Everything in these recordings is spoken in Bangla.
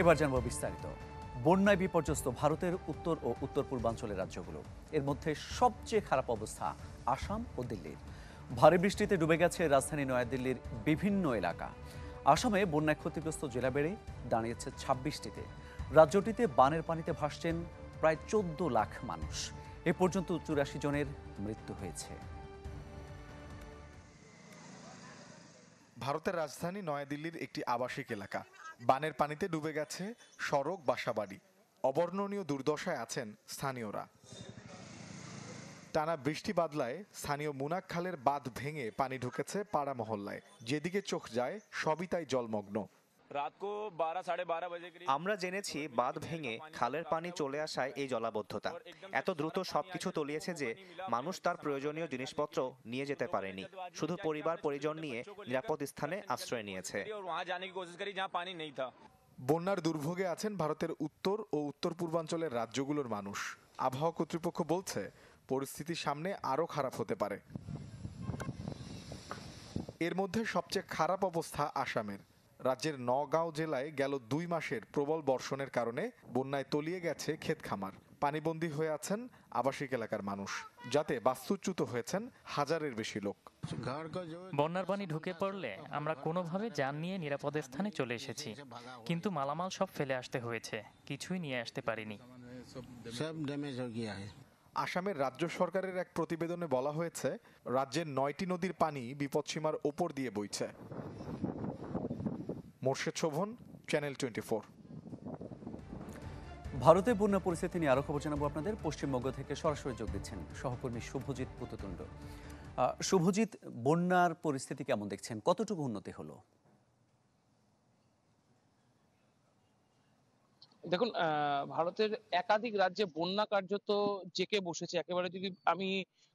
এবার জানব বিস্তারিত। বন্যায় বিপর্যস্ত ভারতের উত্তর ও উত্তর পূর্বাঞ্চলের রাজ্যগুলো, এর মধ্যে সবচেয়ে খারাপ অবস্থা আসাম ও দিল্লির। ভারী বৃষ্টিতে ডুবে গেছে রাজধানী নয়াদিল্লির বিভিন্ন এলাকা। আসামে বন্যায় ক্ষতিগ্রস্ত জেলা বেড়ে দাঁড়িয়েছে 26টিতে। রাজ্যটিতে বানের পানিতে ভাসছেন প্রায় 14 লাখ মানুষ। এ পর্যন্ত 84 জনের মৃত্যু হয়েছে। ভারতের রাজধানী নয়াদিল্লির একটি আবাসিক এলাকা। বানের পানিতে ডুবে গেছে সড়ক, বাসাবাড়ি। অবর্ণনীয় দুর্দশায় আছেন স্থানীয়রা। টানা বৃষ্টি বাদলায় স্থানীয় মুনাক খালের বাঁধ ভেঙে পানি ঢুকেছে পাড়া মহল্লায়। যেদিকে চোখ যায় সবই তাই জলমগ্ন। আমরা জেনেছি বাঁধ ভেঙে খালের পানি চলে আসায় এই জলাবদ্ধতা। এত দ্রুত সবকিছু তলিয়েছে যে মানুষ তার প্রয়োজনীয় জিনিসপত্র নিয়ে যেতে পারেনি। শুধু পরিবার পরিজন নিয়ে নিরাপদ স্থানে আশ্রয় নিয়েছে। বন্যার দুর্ভোগে আছেন ভারতের উত্তর ও উত্তর পূর্বাঞ্চলের রাজ্যগুলোর মানুষ। আবহাওয়া কর্তৃপক্ষ বলছে পরিস্থিতি সামনে আরও খারাপ হতে পারে। এর মধ্যে সবচেয়ে খারাপ অবস্থা আসামের। রাজ্যের নগাঁও জেলায় গেল 2 মাসের প্রবল বর্ষণের কারণে বন্যায় তলিয়ে গেছে ক্ষেত খামার। পানিবন্দী হয়ে আছেন আবাসিক এলাকার মানুষ, যাতে বাস্তুচ্যুত হয়েছেন হাজারের বেশি লোক। বন্যার পানি ঢুকে পড়লে আমরা কোনোভাবে যান নিয়ে নিরাপদ স্থানে চলে এসেছি, কিন্তু মালামাল সব ফেলে আসতে হয়েছে, কিছুই নিয়ে আসতে পারিনি। আসামের রাজ্য সরকারের এক প্রতিবেদনে বলা হয়েছে রাজ্যের 9টি নদীর পানি বিপদসীমার ওপর দিয়ে বইছে। মোর্শেদ শোভন, চ্যানেল 24। ভারতে বন্যা পরিস্থিতি নিয়ে আরো খবর জানাবো আপনাদের। পশ্চিমবঙ্গ থেকে সরাসরি যোগ দিচ্ছেন সহকর্মী শুভজিৎ পুততুণ্ড। শুভজিৎ, বন্যার পরিস্থিতি কেমন দেখছেন? কতটুকু উন্নতি হলো? দেখুন, ভারতের একাধিক রাজ্যে বন্যা কার্যত জেঁকে বসেছে একেবারে। যদি আমি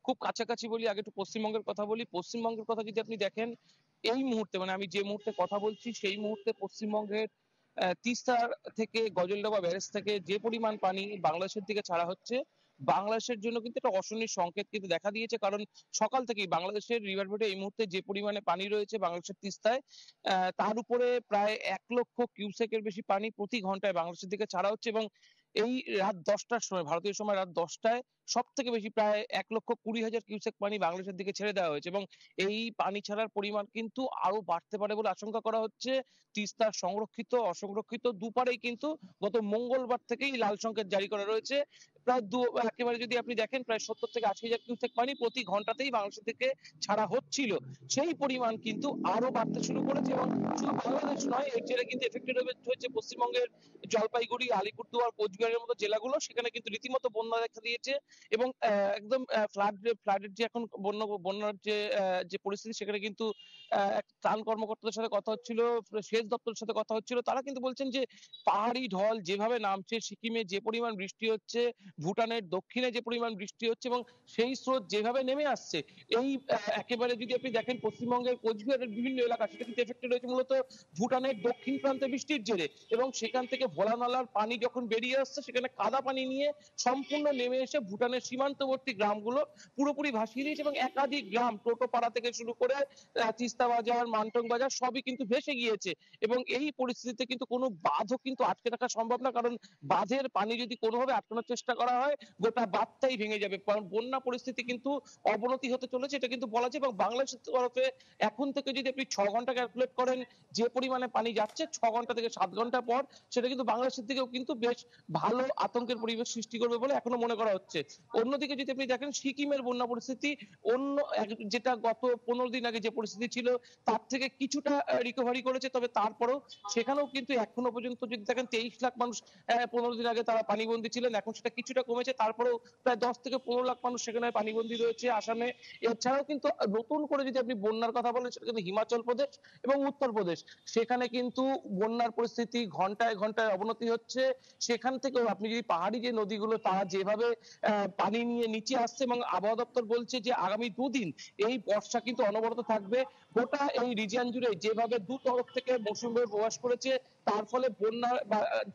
খুব কাছাকাছি বলি, আগে একটু পশ্চিমবঙ্গের কথা বলি। পশ্চিমবঙ্গের কথা যদি আপনি দেখেন, এই মুহূর্তে মানে আমি যে মুহূর্তে কথা বলছি সেই মুহূর্তে পশ্চিমবঙ্গের তিস্তার থেকে গজলডোবা ব্যারেজ থেকে যে পরিমাণ পানি বাংলাদেশের দিকে ছাড়া হচ্ছে, বাংলাদেশের জন্য কিন্তু একটা অশনির সংকেত কিন্তু দেখা দিয়েছে। কারণ সকাল থেকেই বাংলাদেশের রিভার বেডে এই মুহূর্তে যে পরিমাণে পানি রয়েছে বাংলাদেশের তিস্তায়, তার উপরে প্রায় 1 লক্ষ কিউসেকের বেশি পানি প্রতি ঘন্টায় বাংলাদেশের দিকে ছাড়া হচ্ছে। এবং এই রাত 10টার সময়, ভারতীয় সময় রাত 10টায় সব থেকে বেশি প্রায় 1,20,000 কিউসেক পানি বাংলাদেশের দিকে ছেড়ে দেওয়া হয়েছে। এবং এই পানি ছাড়ার পরিমাণ কিন্তু আরো বাড়তে পারে বলে আশঙ্কা করা হচ্ছে। তিস্তার সংরক্ষিত অসংরক্ষিত দুপারেই কিন্তু গত মঙ্গলবার থেকেই লাল সংকেত জারি করা রয়েছে। প্রায় একেবারে যদি আপনি দেখেন প্রায় 70 থেকে 80,000 কিউসেক পানি প্রতি ঘন্টাতেই বাংলাদেশ থেকে ছাড়া হচ্ছিল। সেই পরিমাণ কিন্তু আরো বাড়তে শুরু করেছে। এবং শুধু বাংলাদেশ নয়, এর জেরে কিন্তু এফেক্টেড হয়েছে পশ্চিমবঙ্গের জলপাইগুড়ি, আলিপুরদুয়ার, কোচবিহারের মতো জেলাগুলো। সেখানে কিন্তু রীতিমতো বন্যা দেখা দিয়েছে। এবং একদম ফ্লাডের যে এখন বন্যার যে পরিস্থিতি, সেখানে কিন্তু এক ত্রাণ কর্মকর্তাদের সাথে কথা হচ্ছিল, সেচ দপ্তরের সাথে কথা হচ্ছিল। তারা কিন্তু বলছেন যে পাহাড়ি ঢল যেভাবে নামছে, সিকিমে যে পরিমাণ বৃষ্টি হচ্ছে, ভুটানের দক্ষিণে যে পরিমাণ বৃষ্টি হচ্ছে এবং সেই স্রোত যেভাবে নেমে আসছে, এই একেবারে যদি আপনি দেখেন পশ্চিমবঙ্গের কোচবিহারের বিভিন্ন এলাকা সেটা কিন্তু এফেক্টেড হয়েছে মূলত ভুটানের দক্ষিণ প্রান্তে বৃষ্টির জেরে। এবং সেখান থেকে ভোলা নালার পানি যখন বেরিয়ে আসছে, সেখানে কাদা পানি নিয়ে সম্পূর্ণ নেমে এসে ভুটানের সীমান্তবর্তী গ্রামগুলো পুরোপুরি ভাসিয়ে দিয়েছে। এবং একাধিক গ্রাম টোটোপাড়া থেকে শুরু করে তিস্তা বাজার, মানটং বাজার সবই কিন্তু ভেসে গিয়েছে। এবং এই পরিস্থিতিতে কিন্তু কোনো বাঁধও কিন্তু আটকে রাখা সম্ভব না, কারণ বাঁধের পানি যদি কোনোভাবে আটকানোর চেষ্টা করা হয়, গোটা বাঁধটাই ভেঙে যাবে। কারণ বন্যা পরিস্থিতি কিন্তু অবনতি হতে চলেছে, এটা কিন্তু বলা যায়। এবং বাংলাদেশের তরফে এখন থেকে যদি আপনি 6 ঘন্টা ক্যালকুলেট করেন, যে পরিমাণে পানি যাচ্ছে 6 ঘন্টা থেকে 7 ঘন্টা পর, সেটা কিন্তু বাংলাদেশের দিকেও কিন্তু বেশ ভালো আতঙ্কের পরিবেশ সৃষ্টি করবে বলে এখনো মনে করা হচ্ছে। অন্যদিকে যদি আপনি দেখেন সিকিমের বন্যা পরিস্থিতি, যেটা গত 15 দিন আগে যে পরিস্থিতি ছিল তার থেকে কিছুটা রিকভারি করেছে। তবে তারপরেও সেখানেও কিন্তু এখনো পর্যন্ত যদি দেখেন 23 লাখ মানুষ 15 দিন আগে তারা পানিবন্দী ছিলেন, এখন সেটা কিছুটা কমেছে। তারপরেও প্রায় 10 থেকে 15 লাখ মানুষ সেখানে পানিবন্দী রয়েছে আসামে। এছাড়াও কিন্তু নতুন করে যদি আপনি বন্যার কথা বলেন, সেটা কিন্তু হিমাচল প্রদেশ এবং উত্তরপ্রদেশ, সেখানে কিন্তু বন্যার পরিস্থিতি ঘন্টায় ঘন্টায় অবনতি হচ্ছে। সেখান থেকেও আপনি যদি পাহাড়ি যে নদীগুলো তারা যেভাবে পানি নিয়ে নিচে আসছে, এবং আবহাওয়া দপ্তর বলছে যে আগামী 2 দিন এই বর্ষা কিন্তু অনবরত থাকবে। গোটা এই রিজিয়ন জুড়ে যেভাবে দু তরফ থেকে মৌসুমী বায়ু প্রবেশ করেছে, তার ফলে বন্যার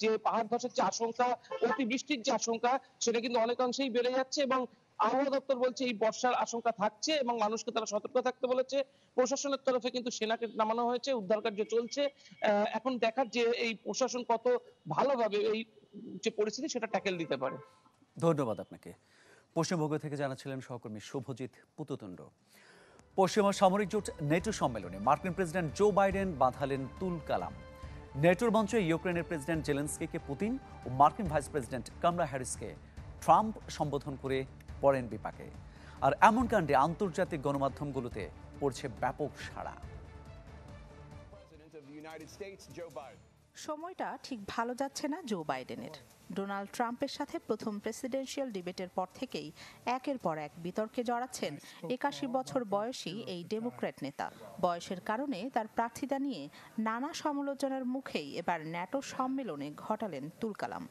যে পাহাড় ধসের যে আশঙ্কা, অতিবৃষ্টির যে আশঙ্কা, সেটা কিন্তু অনেকাংশেই বেড়ে যাচ্ছে। এবং আবহাওয়া দপ্তর বলছে এই বর্ষার আশঙ্কা থাকছে এবং মানুষকে তারা সতর্ক থাকতে বলেছে। প্রশাসনের তরফে কিন্তু সেনাকে নামানো হয়েছে, উদ্ধার কার্য চলছে। এখন দেখার যে এই প্রশাসন কত ভালোভাবে এই যে পরিস্থিতি সেটা ট্যাকেল দিতে পারে। ধন্যবাদ আপনাকে। পশ্চিমবঙ্গ থেকে জানাচ্ছিলেন সহকর্মী শুভজিৎ পুততুণ্ড। পশ্চিমা সামরিক জোট নেটো সম্মেলনে মার্কিন প্রেসিডেন্ট জো বাইডেন বাঁধালেন তুলকালাম। নেটোর মঞ্চে ইউক্রেনের প্রেসিডেন্ট জেলেনস্কিকে পুতিন ও মার্কিন ভাইস প্রেসিডেন্ট কামলা হ্যারিসকে ট্রাম্প সম্বোধন করে পড়েন বিপাকে। আর এমন কাণ্ডে আন্তর্জাতিক গণমাধ্যমগুলোতে পড়ছে ব্যাপক সাড়া। সময়টা ঠিক ভালো যাচ্ছে না জো বাইডেনের। ডোনাল্ড ট্রাম্পের সাথে প্রথম প্রেসিডেন্সিয়াল ডিবেটের পর থেকেই একের পর এক বিতর্কে জড়াচ্ছেন ৮১ বছর বয়সী এই ডেমোক্র্যাট নেতা। বয়সের কারণে তার প্রার্থিতা নিয়ে নানা সমালোচনার মুখেই এবার ন্যাটো সম্মেলনে ঘটালেন তুলকালাম।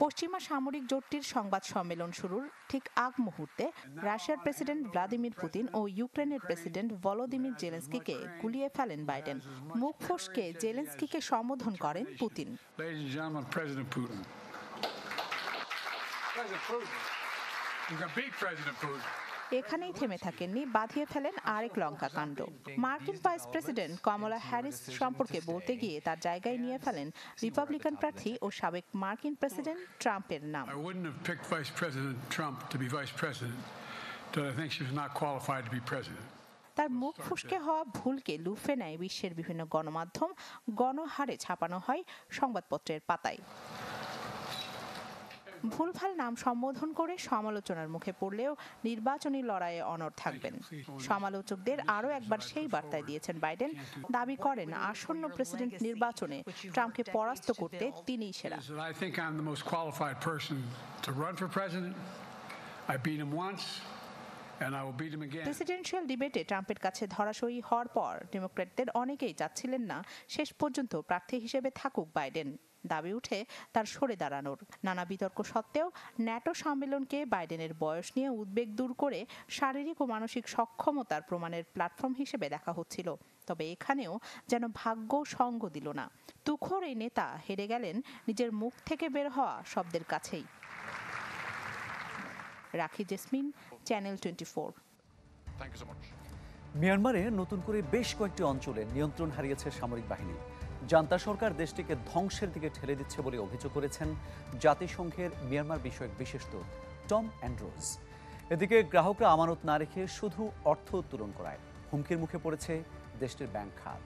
পশ্চিমা সামরিক জোটটির সংবাদ সম্মেলন শুরুর ঠিক আগ মুহূর্তে রাশিয়ার প্রেসিডেন্ট ভ্লাদিমির পুতিন ও ইউক্রেনের প্রেসিডেন্ট ভলোদিমির জেলেনস্কিকে গুলিয়ে ফেলেন বাইডেন। মুখ ফসকে জেলেনস্কিকে সম্বোধন করেন পুতিন। এখানেই থেমে থাকেননি, বাঁধিয়ে ফেলেন আরেক লঙ্কা কাণ্ড। মার্কিন ভাইস প্রেসিডেন্ট কমলা হ্যারিস সম্পর্কে বলতে গিয়ে তার জায়গায় নিয়ে ফেলেন রিপাবলিকান প্রার্থী ও সাবেক মার্কিন প্রেসিডেন্ট ট্রাম্পের নাম। তার মুখ ফসকে হওয়া ভুলকে লুফে নেয় বিশ্বের বিভিন্ন গণমাধ্যম, গণহারে ছাপানো হয় সংবাদপত্রের পাতায়। ভুলভাল নাম সম্বোধন করে সমালোচনার মুখে পড়লেও নির্বাচনী লড়াইয়ে অনড় থাকবেন। সমালোচকদের আরও একবার সেই বার্তায় দিয়েছেন বাইডেন, দাবি করেন আসন্ন প্রেসিডেন্ট নির্বাচনে ট্রাম্পকে পরাস্ত করতে তিনিই সেরা। প্রেসিডেন্সিয়াল ডিবেটে ট্রাম্পের কাছে ধরাশয়ী হওয়ার পর ডেমোক্র্যাটদের অনেকেই চাচ্ছিলেন না শেষ পর্যন্ত প্রার্থী হিসেবে থাকুক বাইডেন। দাবি উঠে তার সরে দাঁড়ানোর। নানা বিতর্ক সত্ত্বেও ন্যাটো সম্মেলনকে বাইডেনের বয়স নিয়ে উদ্বেগ দূর করে শারীরিক ও মানসিক সক্ষমতার প্রমাণের প্ল্যাটফর্ম হিসেবে দেখা হচ্ছিল। তবে এখানেও যেন ভাগ্য সঙ্গ দিল না। তুখোর এই নেতা হেরে গেলেন নিজের মুখ থেকে বের হওয়া শব্দের কাছেই। রাখি জেসমিন, চ্যানেল 24। মিয়ানমারে নতুন করে বেশ কয়েকটি অঞ্চলে নিয়ন্ত্রণ হারিয়েছে সামরিক বাহিনী। জান্তা সরকার দেশটিকে ধ্বংসের দিকে ঠেলে দিচ্ছে বলে অভিযোগ করেছেন জাতিসংঘের মিয়ানমার বিষয়ক বিশেষ দূত টম অ্যান্ড্রুজ। এদিকে গ্রাহকরা আমানত না রেখে শুধু অর্থ উত্তোলন করায় হুমকির মুখে পড়েছে দেশটির ব্যাংক খাত।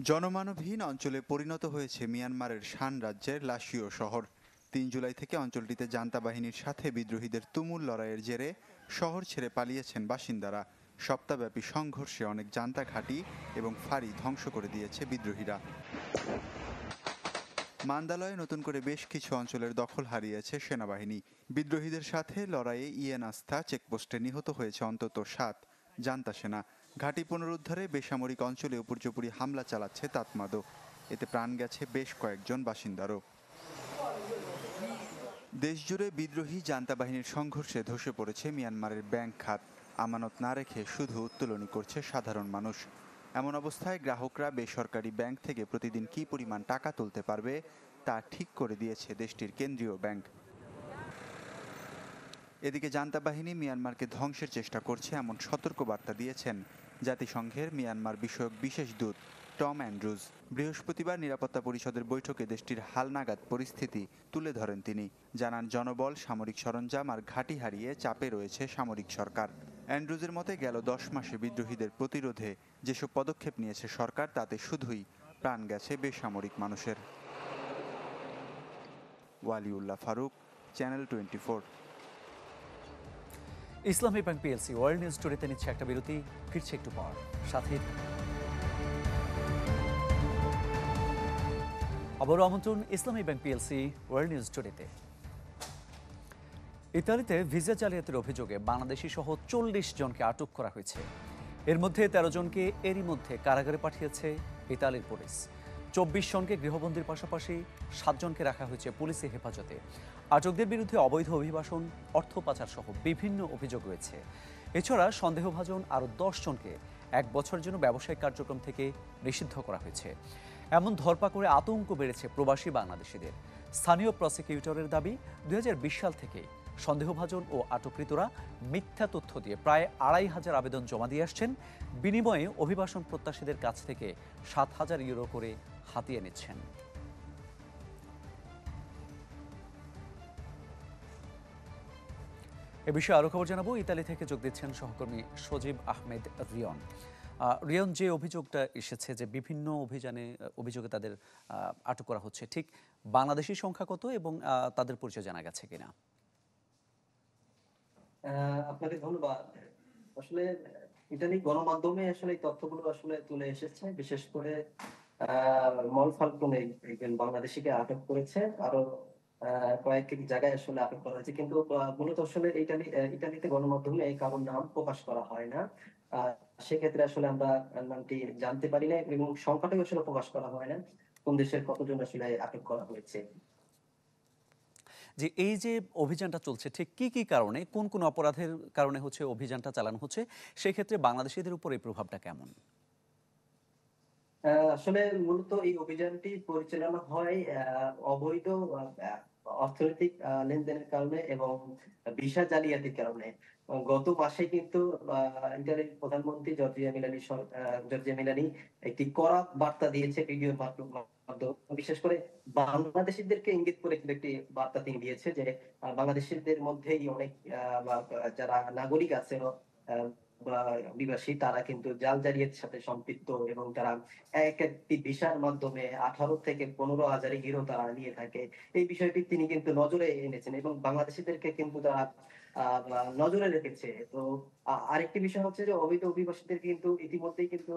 জনমানবহীন অঞ্চলে পরিণত হয়েছে মিয়ানমারের শান রাজ্যের লাশিও শহর। ৩ জুলাই থেকে অঞ্চলটিতে জান্তা বাহিনীর সাথে বিদ্রোহীদের তুমুল লড়াইয়ের জেরে শহর ছেড়ে পালিয়েছেন বাসিন্দারা। সপ্তাহব্যাপী সংঘর্ষে অনেক জান্তা ঘাঁটি এবং ফাঁড়ি ধ্বংস করে দিয়েছে বিদ্রোহীরা। মান্দালয়ে নতুন করে বেশ কিছু অঞ্চলের দখল হারিয়েছে সেনাবাহিনী। বিদ্রোহীদের সাথে লড়াইয়ে ইয়েন আস্থা চেকপোস্টে নিহত হয়েছে অন্তত ৭ জান্তা সেনা। ঘাঁটি পুনরুদ্ধারে বেসামরিক অঞ্চলে উপর্যুপরি হামলা চালাচ্ছে তাতমাদো। এতে প্রাণ গেছে বেশ কয়েকজন বাসিন্দারও। দেশজুড়ে বিদ্রোহী জান্তা বাহিনীর সংঘর্ষে ধসে পড়েছে মিয়ানমারের ব্যাংক খাত। আমানত না রেখে শুধু উত্তোলনই করছে সাধারণ মানুষ। এমন অবস্থায় গ্রাহকরা বেসরকারি ব্যাংক থেকে প্রতিদিন কী পরিমাণ টাকা তুলতে পারবে তা ঠিক করে দিয়েছে দেশটির কেন্দ্রীয় ব্যাংক। এদিকে জান্তা বাহিনী মিয়ানমারকে ধ্বংসের চেষ্টা করছে এমন সতর্কবার্তা দিয়েছেন জাতিসংঘের মিয়ানমার বিষয়ক বিশেষ দূত টম অ্যান্ড্রুজ। বৃহস্পতিবার নিরাপত্তা পরিষদের বৈঠকে দেশটির হালনাগাদ পরিস্থিতি তুলে ধরেন তিনি। জানান জনবল, সামরিক সরঞ্জাম আর ঘাঁটি হারিয়ে চাপে রয়েছে সামরিক সরকার। অ্যান্ড্রুজের মতে গেল 10 মাসে বিদ্রোহীদের প্রতিরোধে যেসব পদক্ষেপ নিয়েছে সরকার তাতে শুধুই প্রাণ গেছে বেসামরিক মানুষের। ওয়ালিউল্লাহ ফারুক, চ্যানেল 24। ইসলামী ব্যাংক পিএলসি ওয়ার্ল্ড নিউজ স্টোরিতে নিচ্ছে একটা বিরতি, ফিরছে একটু পর। সাথে আবারও আমন্ত্রণ ইসলামী ব্যাংক পিএলসি ওয়ার্ল্ড নিউজ স্টোরিতে। ইতালিতে ভিসা জালিয়াতির অভিযোগে বাংলাদেশি সহ 40 জনকে আটক করা হয়েছে। এর মধ্যে 13 জনকে এরই মধ্যে কারাগারে পাঠিয়েছে ইতালির পুলিশ। 24 জনকে গৃহবন্দীর পাশাপাশি 7 জনকে রাখা হয়েছে পুলিশি হেফাজতে। আটকদের বিরুদ্ধে অবৈধ অভিবাসন, অর্থ পাচার সহ বিভিন্ন অভিযোগ রয়েছে। এছাড়া সন্দেহভাজন আরও 10 জনকে 1 বছরের জন্য ব্যবসায়িক কার্যক্রম থেকে নিষিদ্ধ করা হয়েছে। এমন ধরপাকড়ে আতঙ্ক বেড়েছে প্রবাসী বাংলাদেশিদের। স্থানীয় প্রসিকিউটরের দাবি ২০২০ সাল থেকে সন্দেহভাজন ও আটককৃতরা মিথ্যা তথ্য দিয়ে প্রায় ২৫০০ আবেদন জমা দিয়ে আসছেন। বিনিময়ে অভিবাসন প্রত্যাশীদের কাছ থেকে ৭,০০০ ইউরো করে হাতিয়ে নিচ্ছেন। এ বিষয়ে আরও খবর জানাবো। ইতালি থেকে যোগ দিচ্ছেন সহকর্মী সজীব আহমেদ রিয়ন। রিয়ন, যে অভিযোগটা এসেছে যে বিভিন্ন অভিযোগে তাদের আটক করা হচ্ছে, ঠিক বাংলাদেশি সংখ্যা কত এবং তাদের পরিচয় জানা গেছে কিনা? আপনাকে ধন্যবাদ। আসলে ইতালি গণমাধ্যমে আসলে এই তথ্যগুলো আসলে তুলে এসেছে। বিশেষ করে মল ফাল্কনে একজন বাংলাদেশিকে আটক করেছে, আরো কয়েক জায়গায় আসলে আটক করা হয়েছে। কিন্তু মূলত আসলে ইতালিতে গণমাধ্যমে কারোর নাম প্রকাশ করা হয় না। সেক্ষেত্রে আসলে আমরা নামটি জানতে পারি না এবং সংখ্যাটাও আসলে প্রকাশ করা হয় না কোন দেশের কতজন আসলে আটক করা হয়েছে। যে এই যে অভিযানটা চলছে, ঠিক কি কি কারণে, কোন কোন অপরাধের কারণে হচ্ছে অভিযানটা চালানো হচ্ছে, সেই ক্ষেত্রে বাংলাদেশিদের উপর এই প্রভাবটা কেমন? আসলে মূলত এই অভিযানটি পরিচালনা হয় অবৈধ অর্থনৈতিক লেনদেনের কারণে এবং ভিসা জালিয়াতির কারণে। গত মাসে কিন্তু ইতালির প্রধানমন্ত্রী জর্জিয়া মেলোনি একটি কড়া বার্তা দিয়েছে ভিডিও মাধ্যমে। বিশেষ করে বাংলাদেশিদেরকে ইঙ্গিত করে কিন্তু একটি বার্তা তিনি দিয়েছে যে বাংলাদেশিদের মধ্যেই অনেক যারা নাগরিক আছে বা অভিবাসী, তারা কিন্তু জাল জালিয়াতির সাথে সম্পৃক্ত এবং তারা একটি ভিসার মাধ্যমে 18 থেকে 15,000 ইউরো তারা নিয়ে থাকে। এই বিষয়টি তিনি কিন্তু নজরে এনেছেন এবং বাংলাদেশিদেরকে কিন্তু তারা নজরে রেখেছে। তো আরেকটি বিষয় হচ্ছে যে অবৈধ অভিবাসীদের কিন্তু ইতিমধ্যেই কিন্তু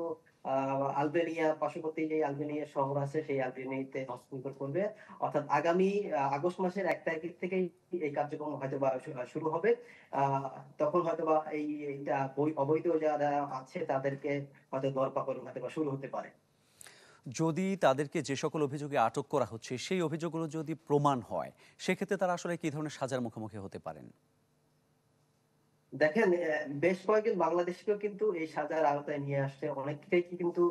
আলবেনিয়া, পার্শ্ববর্তী যে আলবেনিয়া শহর আছে সেই আলবেনিয়াতে হস্তান্তর করবে। অর্থাৎ আগামী আগস্ট মাসের 1 তারিখ থেকেই এই কার্যক্রম হয়তোবা শুরু হবে। তখন হয়তোবা এইটা অবৈধ যারা আছে তাদেরকে হয়তো দরপাকড় হয়তোবা শুরু হতে পারে। যদি তাদেরকে যে সকল অভিযোগে আটক করা হচ্ছে সেই অভিযোগগুলো যদি প্রমাণ হয়, সেক্ষেত্রে তারা আসলে কি ধরনের সাজার মুখোমুখি হতে পারেন? দেখেন, বেশ কয়েকজন বাংলাদেশিকেও কিন্তু এই সাজার আওতায় নিয়ে আসছে। অনেককেই কিন্তু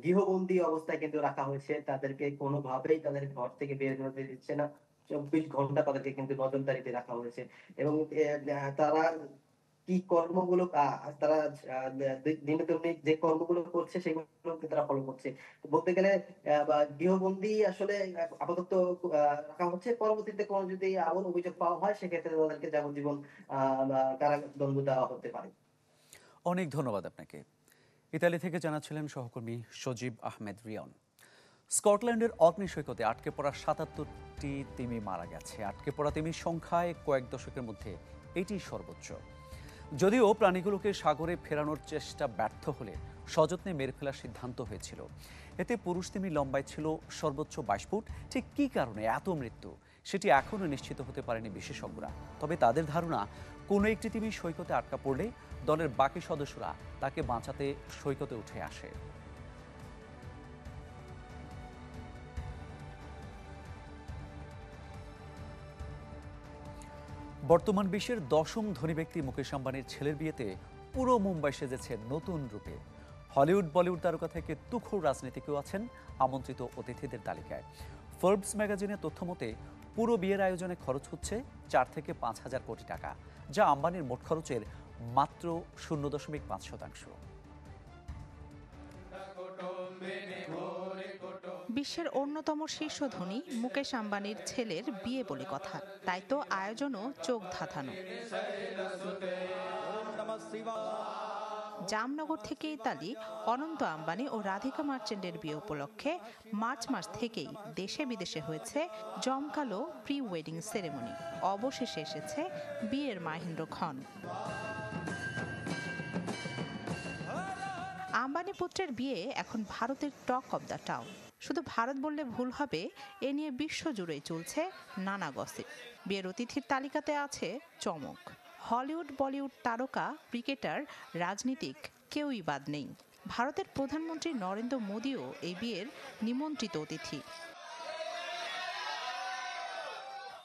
গৃহবন্দী অবস্থায় কিন্তু রাখা হয়েছে। তাদেরকে কোনোভাবেই তাদের ঘর থেকে বের হতে দিচ্ছে না। 24 ঘন্টা তাদেরকে কিন্তু নজরদারিতে রাখা হয়েছে এবং তারা কি কর্মগুলো তারা দিনে যে কর্মগুলো করছে সেগুলো তারা ফলো করছে। বলতে গেলে গৃহবন্দী আসলে আপাতত রাখা হচ্ছে। পরবর্তীতে কোনো যদি এমন অভিযোগ পাওয়া হয় সেক্ষেত্রে তাদেরকে যাবজ্জীবন কারাদণ্ড দেওয়া হতে পারে। অনেক ধন্যবাদ আপনাকে। ইতালি থেকে জানাচ্ছিলেন সহকর্মী সজীব আহমেদ রিয়ন। স্কটল্যান্ডের অগ্নি সৈকতে আটকে পড়া ৭৭টি তিমি মারা গেছে। আটকে পড়া তিমির সংখ্যায় কয়েক দশকের মধ্যে এটি সর্বোচ্চ। যদিও প্রাণীগুলোকে সাগরে ফেরানোর চেষ্টা ব্যর্থ হলে সযত্নে মেরে ফেলার সিদ্ধান্ত হয়েছিল। এতে পুরুষ তিমি লম্বায় ছিল সর্বোচ্চ 22 ফুট। ঠিক কী কারণে এত মৃত্যু, সেটি এখনও নিশ্চিত হতে পারেনি বিশেষজ্ঞরা। তবে তাদের ধারণা, কোনো একটি তিমি সৈকতে আটকা পড়লে দলের বাকি সদস্যরা তাকে বাঁচাতে সৈকতে উঠে আসে। বর্তমান বিশ্বের 10ম ধনী ব্যক্তি মুকেশ আম্বানির ছেলের বিয়েতে পুরো মুম্বাই সেজেছে নতুন রূপে। হলিউড বলিউড তারকা থেকে তুখোড় রাজনীতিকেও আছেন আমন্ত্রিত অতিথিদের তালিকায়। ফোর্বস ম্যাগাজিনের তথ্য মতে পুরো বিয়ের আয়োজনে খরচ হচ্ছে 4 থেকে 5,000 কোটি টাকা, যা আম্বানির মোট খরচের মাত্র 0.5%। বিশ্বের অন্যতম শীর্ষ ধনী মুকেশ আম্বানির ছেলের বিয়ে বলে কথা, তাই তো আয়োজনও চোখ ধাঁধানো। জামনগর থেকে ইতালি অনন্ত আম্বানি ও রাধিকা মার্চেন্টের বিয়ে উপলক্ষে মার্চ মাস থেকেই দেশে বিদেশে হয়েছে জমকালো প্রি ওয়েডিং সেরেমনি। অবশেষে এসেছে বিয়ের মাহেন্দ্রক্ষণ। আম্বানি পুত্রের বিয়ে এখন ভারতের টক অব দ্য টাউন। শুধু ভারত বললে ভুল হবে, এ নিয়ে বিশ্বজুড়েই চলছে নানা গসিপ। বিয়ের অতিথির তালিকাতে আছে চমক। হলিউড বলিউড তারকা, ক্রিকেটার, রাজনীতিক কেউই বাদ নেই। ভারতের প্রধানমন্ত্রী নরেন্দ্র মোদীও এই বিয়ের নিমন্ত্রিত অতিথি।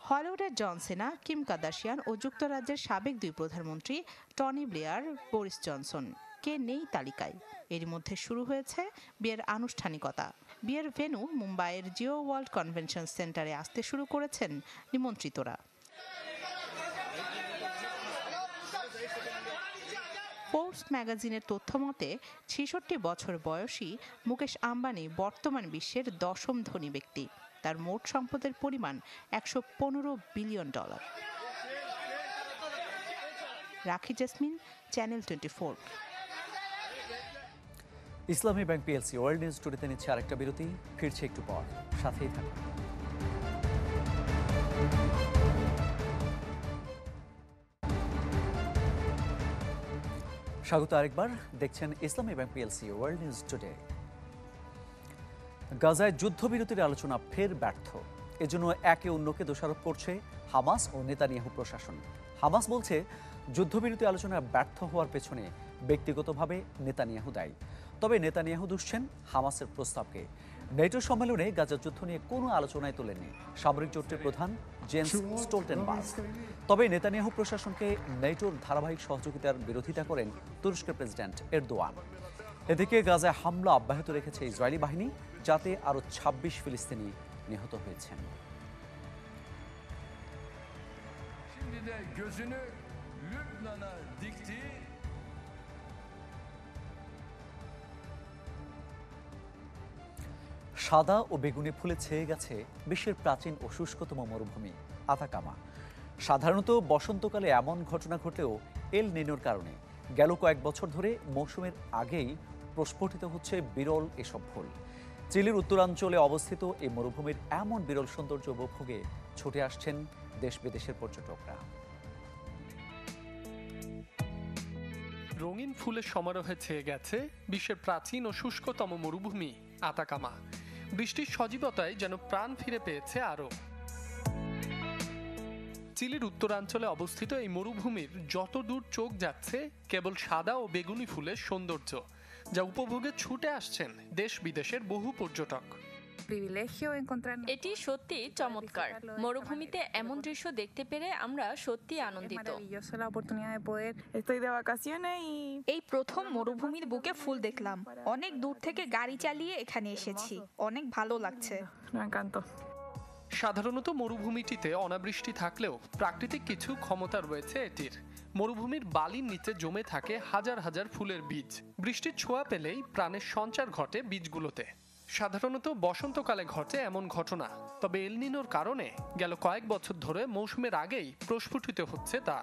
হলিউডের জন সেনা, কিম কার্দাশিয়ান ও যুক্তরাজ্যের সাবেক 2 প্রধানমন্ত্রী টনি ব্লেয়ার, বরিস জনসন। কে নেই তালিকায়। এর মধ্যে শুরু হয়েছে বিয়ের আনুষ্ঠানিকতা। বিয়ের ভেন্যু মুম্বাইয়ের জিও ওয়ার্ল্ড কনভেনশন সেন্টারে আসতে শুরু করেছেন নিমন্ত্রিতরা। ফোর্বস ম্যাগাজিনের তথ্য মতে ৬৬ বছর বয়সী মুকেশ আম্বানি বর্তমান বিশ্বের ১০ম ধনী ব্যক্তি। তার মোট সম্পদের পরিমাণ $১১৫ বিলিয়ন। রাখি জেসমিন, চ্যানেল 24। ইসলামী ব্যাংক পিএলসি ওয়ার্ল্ড নিউজ টুডেতে নিচ্ছে আরেকটা বিরতি, ফিরছে একটু পর, সাথেই থাকুন। স্বাগত আরেকবার, দেখছেন ইসলামী bank PLC world news today. গাজায় যুদ্ধবিরতির আলোচনা ফের ব্যর্থ। এজন্য একে অন্যকে দোষারোপ করছে হামাস ও নেতানিয়াহু প্রশাসন। হামাস বলছে যুদ্ধবিরতি আলোচনা ব্যর্থ হওয়ার পেছনে ব্যক্তিগতভাবে নেতানিয়াহু দায়ী। তবে নেতানিয়াহু দুষছেন হামাসের প্রস্তাবকে। নেটো সম্মেলনে গাজা যুদ্ধ নিয়ে কোনো আলোচনায় তোলেননি সামরিক জোটের প্রধান জেন্স স্টোলটেনবার্গ। তবে নেতানিয়াহু প্রশাসনকে নেটোর ধারাবাহিক সহযোগিতার বিরোধিতা করেন তুরস্কের প্রেসিডেন্ট এরদোয়ান। এদিকে গাজায় হামলা অব্যাহত রেখেছে ইসরায়েলি বাহিনী, যাতে আরও ২৬ ফিলিস্তিনি নিহত হয়েছেন। সাদা ও বেগুনি ফুলে ছেয়ে গেছে বিশ্বের প্রাচীন ও শুষ্কতম মরুভূমি আতাকামা। সাধারণত বসন্তকালে এমন ঘটনা ঘটলেও এল নিনোর কারণে গেল কয়েক বছর ধরে মৌসুমের আগেই প্রস্ফুটিত হচ্ছে বিরল এসব ফুল। চিলির উত্তরাঞ্চলে অবস্থিত এই মরুভূমির এমন বিরল সৌন্দর্য উপভোগে ছুটে আসছেন দেশ বিদেশের পর্যটকরা। রঙিন ফুলের সমারোহে ছেয়ে গেছে বিশ্বের প্রাচীন ও শুষ্কতম মরুভূমি আতাকামা। বৃষ্টির সজীবতায় যেন প্রাণ ফিরে পেয়েছে আরও। চিলির উত্তরাঞ্চলে অবস্থিত এই মরুভূমির যত দূর চোখ যাচ্ছে কেবল সাদা ও বেগুনি ফুলের সৌন্দর্য, যা উপভোগে ছুটে আসছেন দেশ বিদেশের বহু পর্যটক। এটি সত্যি চমৎকার। মরুভূমিতে এমন দৃশ্য দেখতে পেরে আমরা সত্যি আনন্দিত। এই প্রথম মরুভূমির বুকে ফুল দেখলাম। অনেক দূর থেকে গাড়ি চালিয়ে এখানে এসেছি, অনেক ভালো লাগছে। সাধারণত মরুভূমিটিতে অনাবৃষ্টি থাকলেও প্রাকৃতিক কিছু ক্ষমতা রয়েছে এটির। মরুভূমির বালির নিচে জমে থাকে হাজার হাজার ফুলের বীজ। বৃষ্টির ছোঁয়া পেলেই প্রাণের সঞ্চার ঘটে বীজগুলোতে। সাধারণত বসন্তকালে ঘটে এমন ঘটনা, তবে এল নিনোর কারণে গেল কয়েক বছর ধরে মৌসুমের আগেই প্রস্ফুটিত হচ্ছে তা।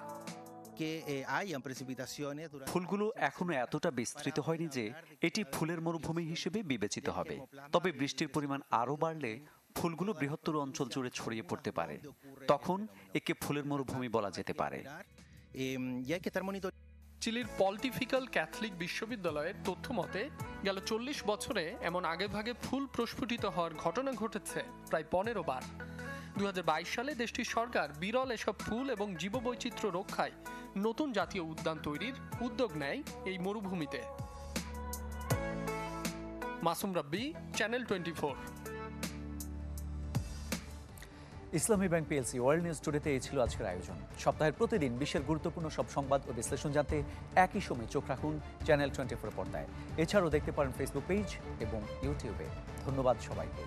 ফুলগুলো এখনো এতটা বিস্তৃত হয়নি যে এটি ফুলের মরুভূমি হিসেবে বিবেচিত হবে। তবে বৃষ্টির পরিমাণ আরও বাড়লে ফুলগুলো বৃহত্তর অঞ্চল জুড়ে ছড়িয়ে পড়তে পারে। তখন একে ফুলের মরুভূমি বলা যেতে পারে। চিলির পলিটিফিক্যাল ক্যাথলিক বিশ্ববিদ্যালয়ের তথ্য মতে গেল ৪০ বছরে এমন আগেভাগে ফুল প্রস্ফুটিত হওয়ার ঘটনা ঘটেছে প্রায় ১৫ বার। ২০২২ সালে দেশটির সরকার বিরল এসব ফুল এবং জীববৈচিত্র্য রক্ষায় নতুন জাতীয় উদ্যান তৈরির উদ্যোগ নেয় এই মরুভূমিতে। মাসুম রাব্বি, চ্যানেল 24। ইসলামী ব্যাংক পিএলসি ওয়ার্ল্ড নিউজ টুডেতে এই ছিল আজকের আয়োজন। সপ্তাহের প্রতিদিন বিশ্বের গুরুত্বপূর্ণ সব সংবাদ ও বিশ্লেষণ জানতে একই সময় চোখ রাখুন চ্যানেল 24 পর্দায়। এছাড়াও দেখতে পারেন ফেসবুক পেজ এবং ইউটিউবে। ধন্যবাদ সবাইকে।